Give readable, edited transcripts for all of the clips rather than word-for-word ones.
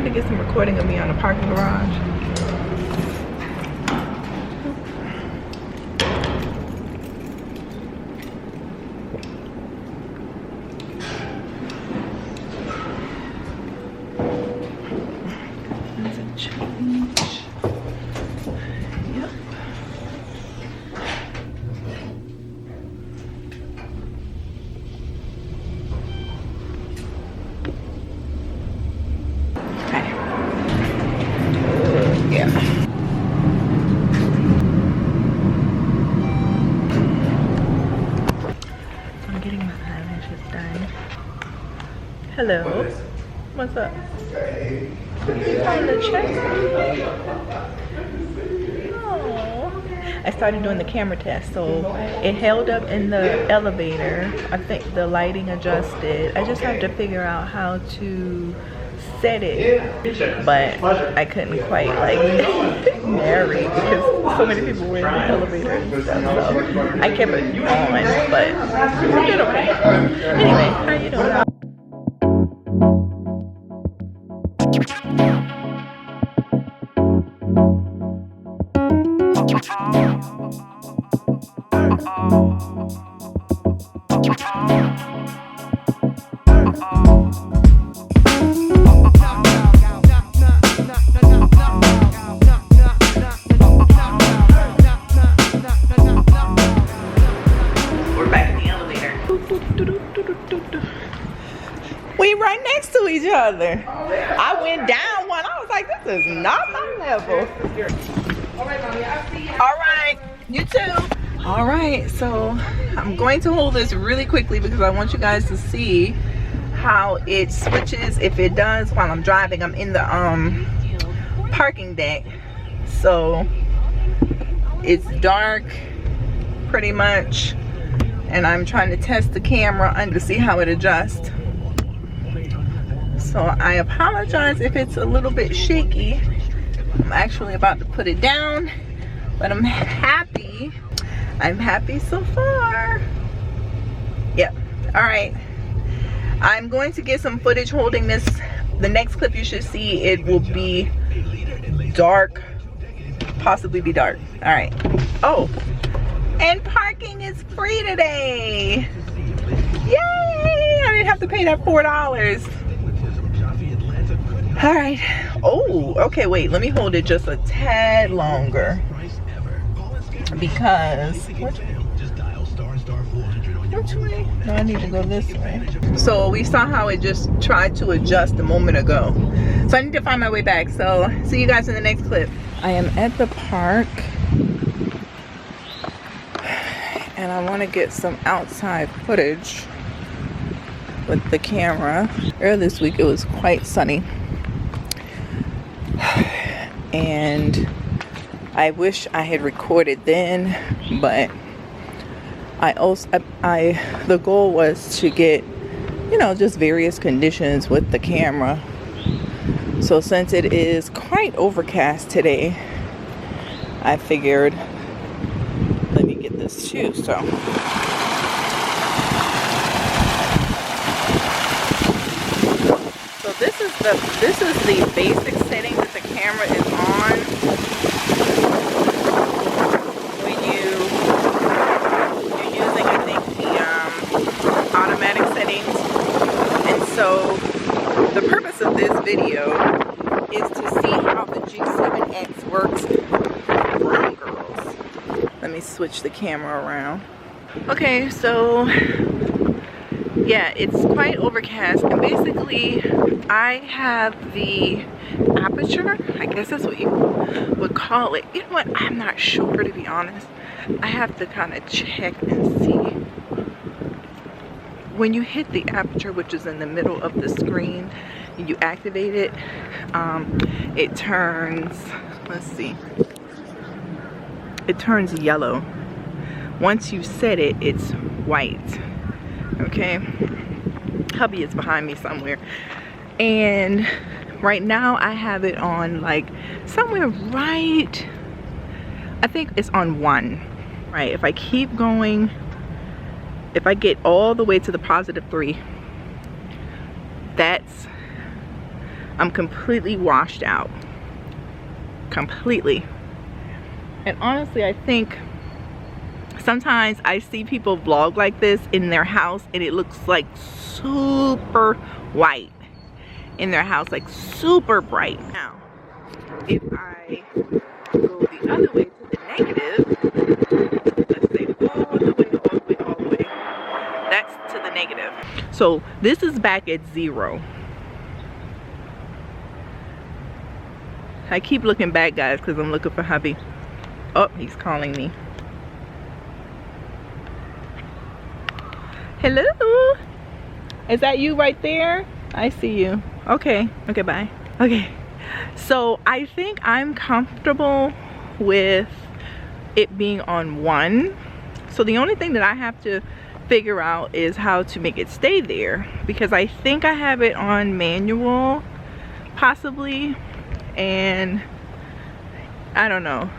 wanted to get some recording of me on a parking garage. There's a change. Yep. Hello. What's up? You calling to check? Oh. I started doing the camera test, so it held up in the elevator. I think the lighting adjusted. I just have to figure out how to set it, but I couldn't quite like narrate because so many people were in the elevator and stuff. So I kept it on, but I did okay. Anyway, how you doing? We're back in the elevator. We right next to each other. I went down one. I was like, this is not my level. All right, you too. All right, so I'm going to hold this really quickly because I want you guys to see how it switches. If it does while I'm driving, I'm in the parking deck, so it's dark pretty much, and I'm trying to test the camera and to see how it adjusts. So I apologize if it's a little bit shaky. I'm actually about to put it down, but I'm happy. I'm happy so far. Yep. All right. I'm going to get some footage holding this. The next clip you should see, it will be dark, possibly be dark. All right. Oh, and parking is free today. Yay! I didn't have to pay that $4. All right. Oh, okay, wait, let me hold it just a tad longer because which way? No, I need to go this way. So we saw how it just tried to adjust a moment ago, so I need to find my way back. So see you guys in the next clip. I am at the park and I want to get some outside footage with the camera. Earlier this week it was quite sunny, and I wish I had recorded then, but the goal was to get, you know, just various conditions with the camera. So since it is quite overcast today, I figured let me get this too. So this is the basic setting that the camera is on when you're using, I think, the automatic settings. And so the purpose of this video is to see how the G7X works for blind girls. Let me switch the camera around. Okay, so yeah, it's quite overcast, and basically I have the aperture, I guess that's what you would call it. You know what, I'm not sure, to be honest. I have to kind of check and see. When you hit the aperture, which is in the middle of the screen, and you activate it, it turns, let's see, it turns yellow. Once you set it, it's white. Okay, hubby is behind me somewhere, and right now I have it on like somewhere right, I think it's on 1. Right, if I keep going, if I get all the way to the +3, that's I'm completely washed out. Completely. And honestly, I think sometimes I see people vlog like this in their house and it looks like super white in their house, like super bright. Now, if I go the other way to the negative, let's say all the way, that's to the negative. So this is back at 0. I keep looking back, guys, because I'm looking for hubby. Oh, he's calling me. Hello? Is that you right there? I see you. Okay. Okay, bye. Okay. So I think I'm comfortable with it being on 1. So the only thing that I have to figure out is how to make it stay there, because I think I have it on manual, possibly, and I don't know.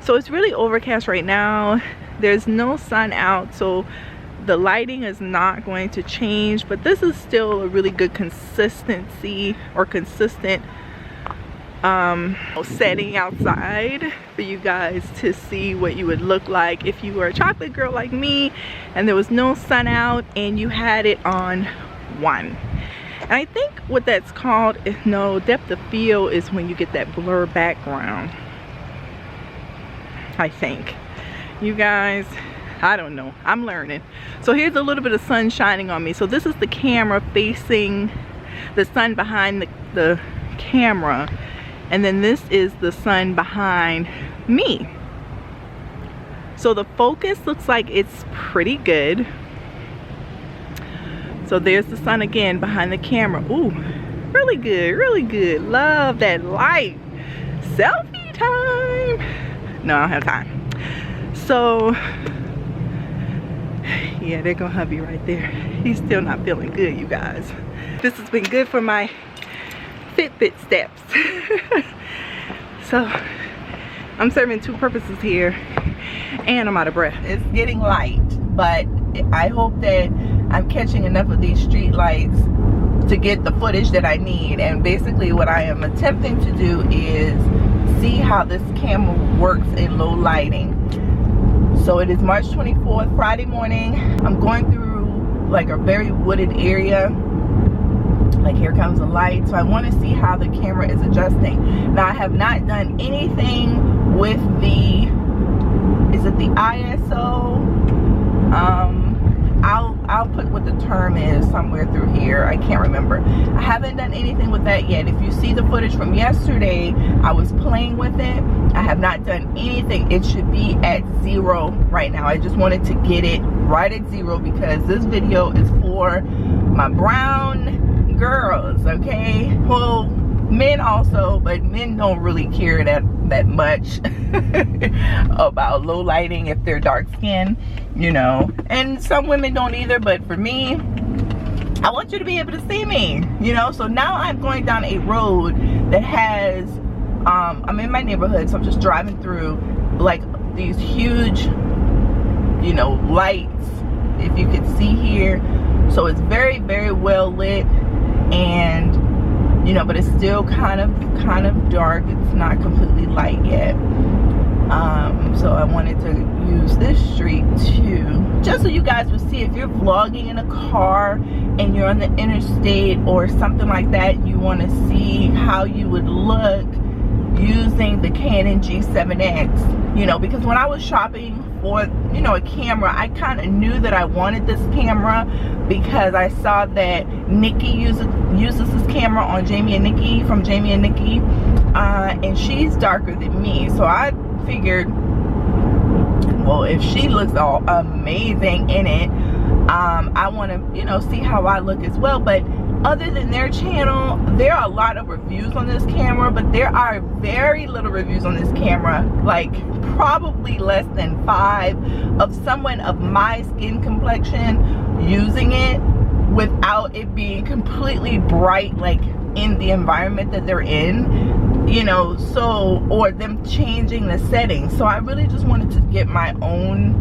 So it's really overcast right now. There's no sun out, so the lighting is not going to change, but this is still a really good consistency or consistent setting outside for you guys to see what you would look like if you were a chocolate girl like me and there was no sun out and you had it on 1. And I think what that's called is, no, depth of field is when you get that blur background, I think. You guys, I don't know, I'm learning. So here's a little bit of sun shining on me. So this is the camera facing the sun behind the camera, and then this is the sun behind me. So the focus looks like it's pretty good. So there's the sun again behind the camera. Ooh, really good, really good. Love that light. Selfie time. No, I don't have time. So yeah, there go hubby right there. He's still not feeling good, you guys. This has been good for my Fitbit steps. So I'm serving 2 purposes here, and I'm out of breath. It's getting light, but I hope that I'm catching enough of these street lights to get the footage that I need. And basically what I am attempting to do is see how this camera works in low lighting. So it is March 24th, Friday morning. I'm going through like a very wooded area. Like, here comes the light. So I want to see how the camera is adjusting. Now, I have not done anything with the, is it the ISO? I'll put what the term is somewhere through here. I can't remember. I haven't done anything with that yet. If you see the footage from yesterday, I was playing with it. I have not done anything. It should be at 0 right now. I just wanted to get it right at 0 because this video is for my brown girls, okay? Well, men also, but men don't really care that much about low lighting if they're dark skinned, you know, and some women don't either. But for me, I want you to be able to see me, you know. So now I'm going down a road that has I'm in my neighborhood, so I'm just driving through like these huge, you know, lights, if you could see here. So it's very, very well lit, and you know, but it's still kind of dark. It's not completely light yet. So I wanted to use this street too, just so you guys would see if you're vlogging in a car and you're on the interstate or something like that, you want to see how you would look using the Canon G7X, you know, because when I was shopping for, you know, a camera, I kind of knew that I wanted this camera because I saw that Nikki uses this camera on Jamie and Nikki, from Jamie and Nikki, and she's darker than me. So I figured, well, if she looks all amazing in it, I want to, you know, see how I look as well. But other than their channel, there are a lot of reviews on this camera, but there are very little reviews on this camera, like probably less than 5, of someone of my skin complexion using it without it being completely bright, like in the environment that they're in, you know, so, or them changing the settings. So I really just wanted to get my own,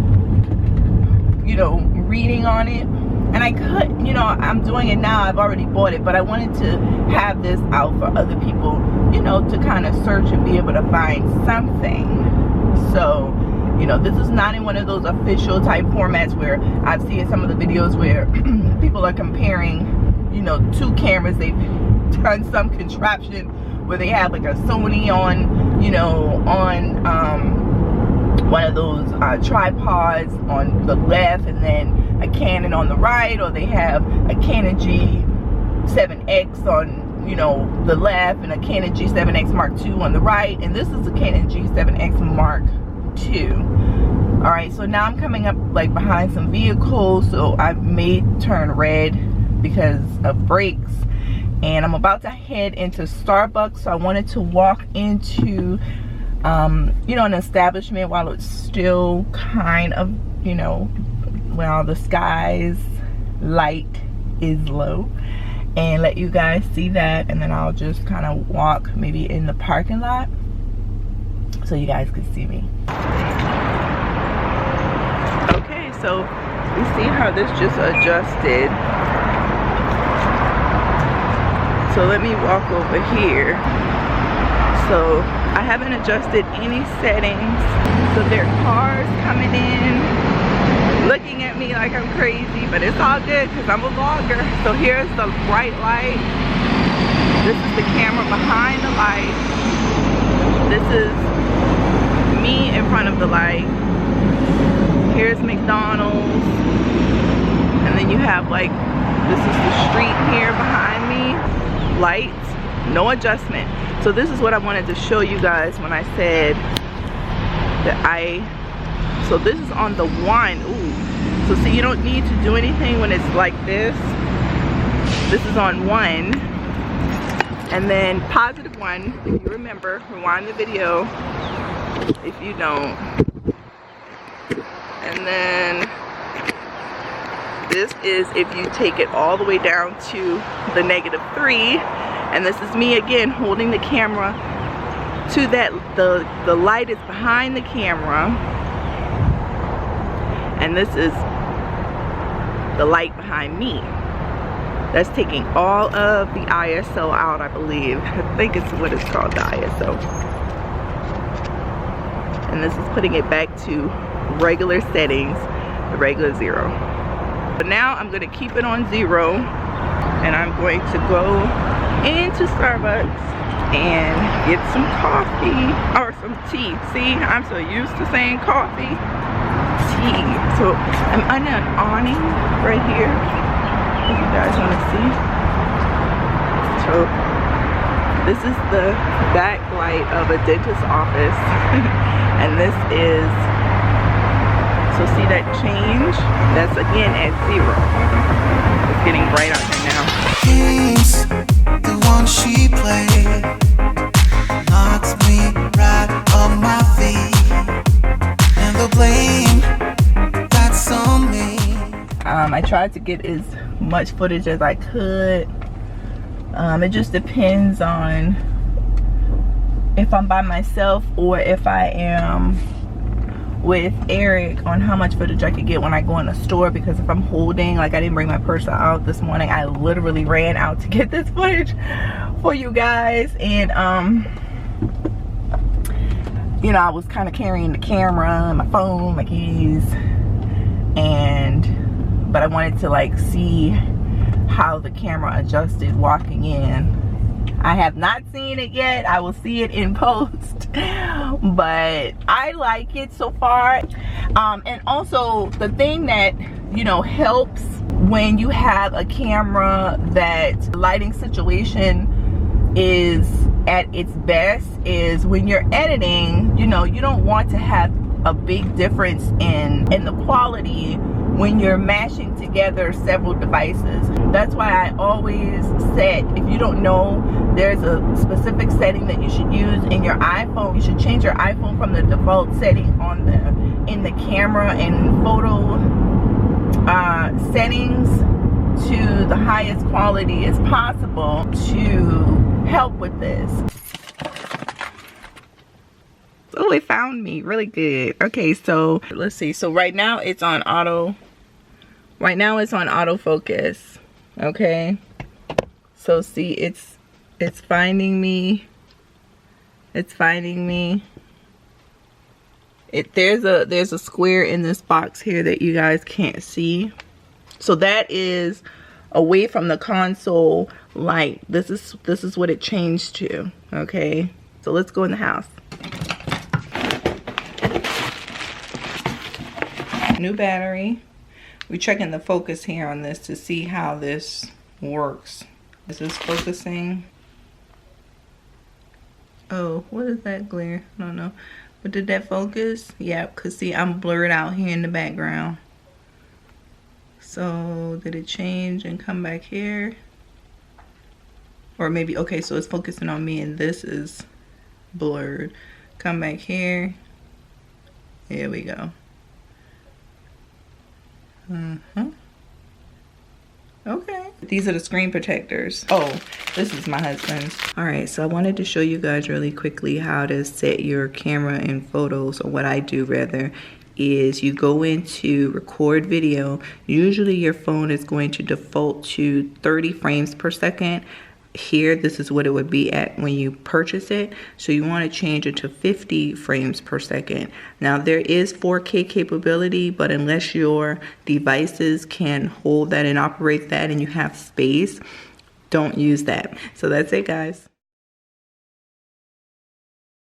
you know, reading on it. And I could, you know, I'm doing it now, I've already bought it, but I wanted to have this out for other people, you know, to kind of search and be able to find something. So, you know, this is not in one of those official type formats where I've seen some of the videos where people are comparing, you know, two cameras. They've done some contraption where they have like a Sony on, you know, on one of those tripods on the left, and then a Canon on the right, or they have a Canon G7X on, you know, the left, and a Canon G7X Mark II on the right, and this is a Canon G7X Mark II. All right, so now I'm coming up like behind some vehicles, so I may turn red because of brakes, and I'm about to head into Starbucks. So I wanted to walk into you know, an establishment while it's still kind of, you know, well, the sky's light is low, and let you guys see that, and then I'll just kind of walk maybe in the parking lot so you guys can see me. Okay, so you see how this just adjusted. So let me walk over here. So I haven't adjusted any settings. So there are cars coming in, looking at me like I'm crazy, but it's all good because I'm a vlogger. So here's the bright light. This is the camera behind the light. This is me in front of the light. Here's McDonald's. And then you have like, this is the street here behind me. Lights, no adjustment. So this is what I wanted to show you guys when I said that so this is on the 1. Ooh. So see, you don't need to do anything when it's like this. This is on 1. And then +1, if you remember, rewind the video if you don't. And then this is if you take it all the way down to the -3. And this is me again holding the camera to that, the light is behind the camera, and this is the light behind me. That's taking all of the ISO out, I believe. I think it's what it's called, the ISO. And this is putting it back to regular settings, the regular 0. But now I'm gonna keep it on 0, and I'm going to go into Starbucks and get some coffee or some tea. See, I'm so used to saying coffee. Tea. So I'm under an awning right here, if you guys want to see. So this is the backlight of a dentist's office. And this is, so see that change? That's again at 0. It's getting bright out here now. Games, the one she played knocks me right on my feet, and the blame that's on me. I tried to get as much footage as I could. It just depends on if I'm by myself or if I am with Eric on how much footage I could get when I go in the store, because if I'm holding, like I didn't bring my purse out this morning, I literally ran out to get this footage for you guys, and you know, I was kind of carrying the camera, my phone, my keys, but I wanted to like see how the camera adjusted walking in. I have not seen it yet. I will see it in post, but I like it so far. And also the thing that, you know, helps when you have a camera that the lighting situation is at its best is when you're editing, you know, you don't want to have a big difference in the quality when you're mashing together several devices. That's why I always said, if you don't know, there's a specific setting that you should use in your iPhone. You should change your iPhone from the default setting on in the camera and photo settings to the highest quality as possible to help with this. Oh, it found me really good. Okay, so let's see. So right now it's on auto Right now it's on autofocus. Okay. So see, it's finding me. It's finding me. There's a square in this box here that you guys can't see. So that is away from the console light. This is what it changed to. Okay. So let's go in the house. New battery. We're checking the focus here on this to see how this works. Is this focusing? Oh, what is that glare? I don't know. But did that focus? Yeah, because see, I'm blurred out here in the background. So did it change and come back here? Or maybe, okay, so it's focusing on me and this is blurred. Come back here. Here we go. Okay. These are the screen protectors. Oh, this is my husband's. All right, so I wanted to show you guys really quickly how to set your camera in photos, or what I do rather, is you go into record video. Usually your phone is going to default to 30 frames per second. Here, this is what it would be at when you purchase it. So you want to change it to 50 frames per second. Now there is 4K capability, but unless your devices can hold that and operate that and you have space, don't use that. So that's it, guys.